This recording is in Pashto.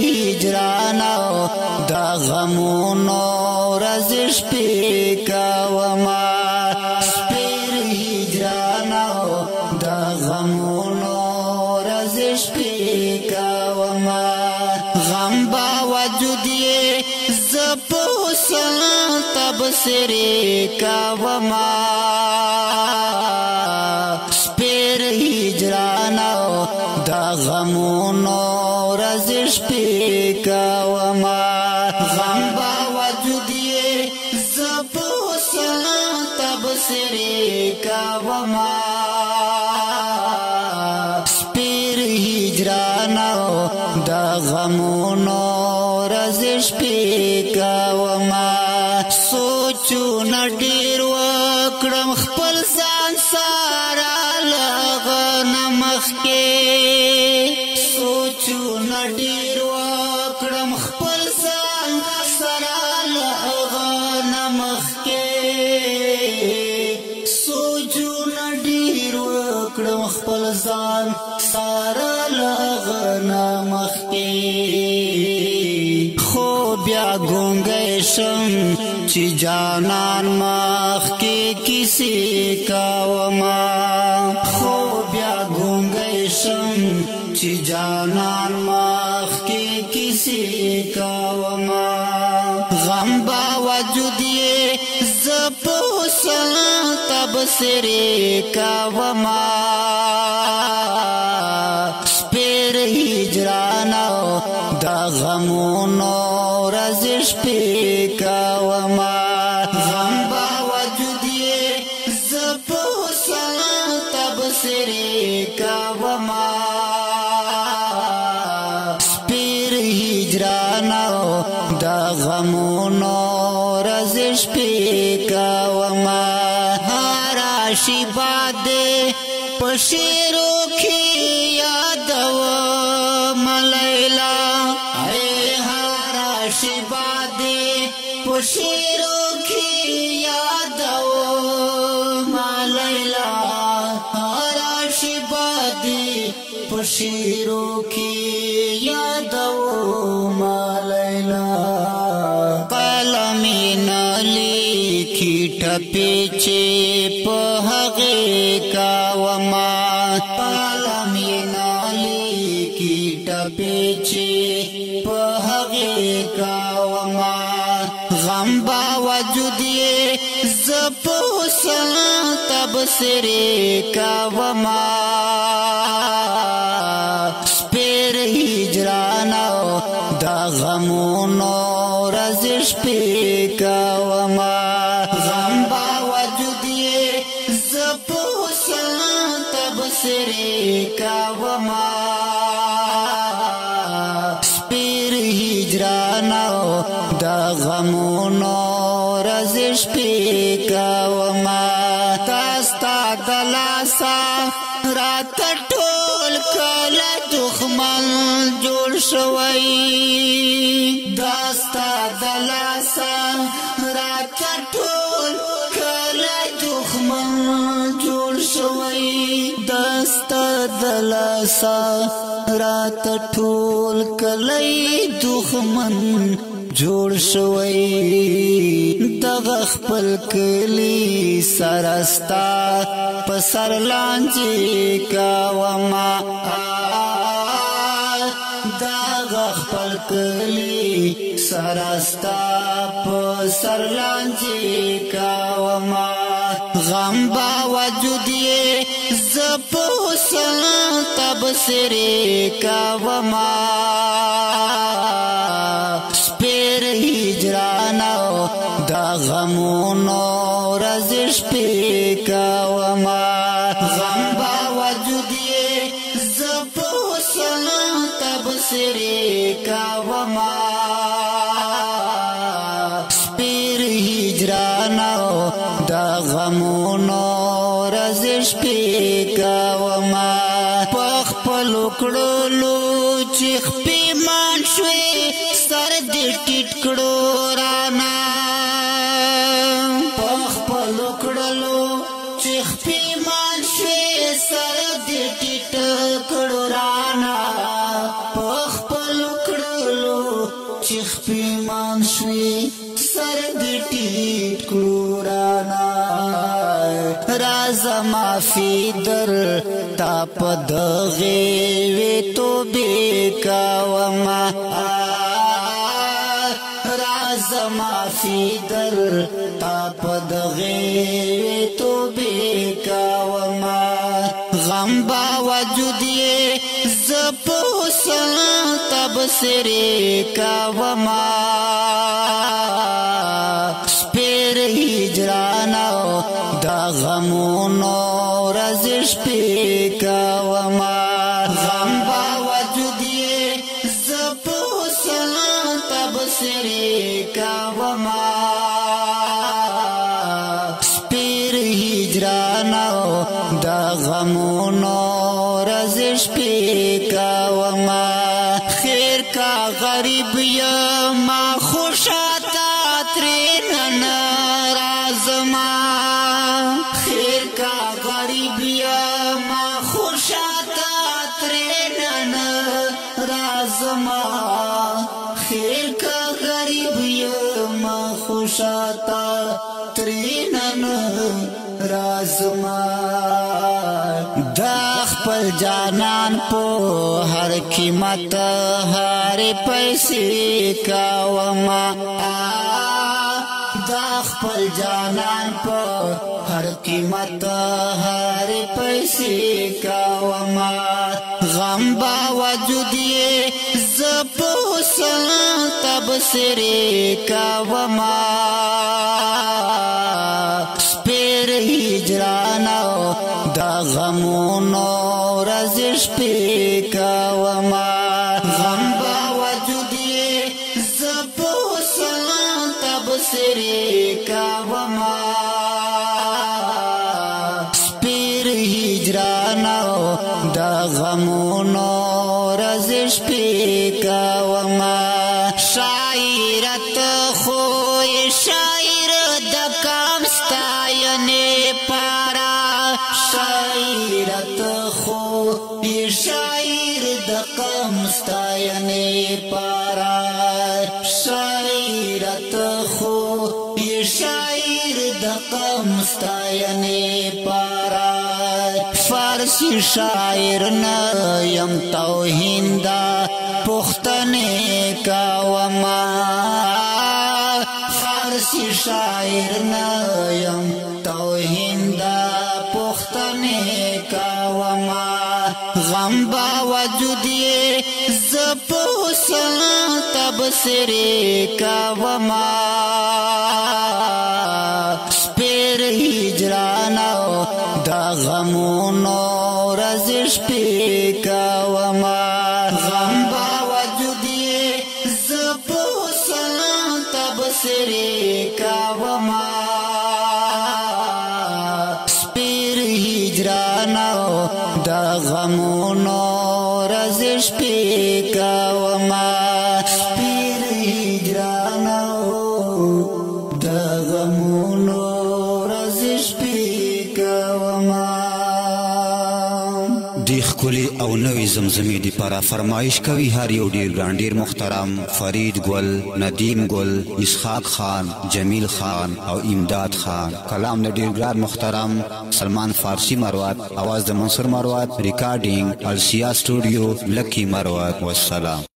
هجرانو دا غمونو رزش پی کوما سپیر هجرانو دا غمونو رزش پی کوما غم با وجود یہ زب حسن تبصری کوما سپیر هجرانو دا غمونو رزش پی کوما غم با وجود یہ زب حسن تبصری کوما سپیر هجرانو دا غمونو رزش پی کوما سوچو نډیر وکړم خپل ځان سارا لغنمخ کې سوچو نډیر وکړم خپل ځان سارا لغنمخ کې سوچو نډیر وکړم خپل ځان سارا لغنمخ کې خو بیا ګونګی شم چې جانان مخ کې کسی کوما خو بیا ګونګی شم چې جانان مخ کې کسی کوما غم با وجود یې زب حسن تبصری کوما سپیر هجرانو دا غمونو رزش پی کوما غم با وجود یې زب حسن تبصری کوما سپیر هجرانو دا غمونو رزش پی کوما راشی باد پشیرو کی یادو ملیلا راشی باد پشیرو کی یادو ملیلا راشی باد پشیرو کی یادو ملیلا قلمی نلیکی ټپی چې په هغې کوما قلمی نلیکی ټپی چې په هغې کوما غم با وجود یې زب حسن تبصری کوما سپیر هجرانو دا غمونو رزش پی کوما غم با وجود یې زب حسن تبصری کوما سپیر هجرانو دا غمونو رزش پی کوما تاستا دلاسا رات ټول کله دښمن جوړ شوی داستا دلاسا رات ټول کله دښمن جوړ شوی داستا دلاسا رات ټول کله دښمن جوړ شوی دغه خپل کلی سرستا پسر لانجی کوما دغه خپل کلی سرستا پسر لانجی کوما غم با وجود یې زب حسن تبصری کوما سپیر هجرانو دا غمونو رزش پی کوما غم با وجود یې زب حسن تبصری کوما سپیر هجرانو دا غمونو رزش پی کوما پخپل کړلو چې خپې مان شوې سر دې ټیټ کړو رانا پخپل کړلو چې خپې مان شوې سر دې ټیټ کړو رانا پخپل کړلو چې خپېمان شوې سر دې ټیټ کړو رانا راځه معافي درته په دغې وې توبې کومه راځه معافي درته په دغې وې توبې کومه غم باوجود یې زه په حسن تبصرې کومه سپېر هجران او د غمونو ورځې شپې کومه غم باوجود یې زه په حسن تبصرې کومه سپېر هجران او د غمونو ورځې شپې کومه خیر کا غریب یما خوشاته ترې نه راځمه خیر کا غریب یما خوشاته ترې نه راځمه خیر کا غریب یما خوشاته ترې نه رازما دا خپل جانان په هر قیمت هر پیسې کومه دا خپل جانان په هر قیمت هر پیسې کومه غم باوجود یې زه په حسن تبصرې کومه سپېر هجران او د غمونو ورځې شپې کومه غم باوجود یې زه په حسن تبصرې کومه سپېر هجران او د غمونو ورځې شپې کومه شاعرت خو شاعر د کام ستاینې پارا شاعرت خو شاعر د کام ستاینې پارا شاعرت خو شاعر د کام ستاینې پارا فارسی شاعر نه یم توهین دا پښتنې کومه فارسی شاعر نه یم توهین دا پښتنې کومه غم باوجود یې زه په حسن تبصرې کومه سپېر هجران او د غمونو ورځې شپې کومه غم باوجود یې زه په حسن تبصرې کومه سپېر هجران او د غمونو ورځې شپې کومه سپېر هجران او د غمونو ورځې شپې کومه دی ښکلي او نوې زمزمې دپاره فرمایش کوي هر یو ډېر ګران ډېر محترم فرید ګل ندیم ګل اسحاق خان جمیل خان او امداد خان کلام د ډېر ګران محترم سلمان فارسی مروت आवाज د منصور مروت ریکارډینګ السیا سټوډیو لکی مروت والسلام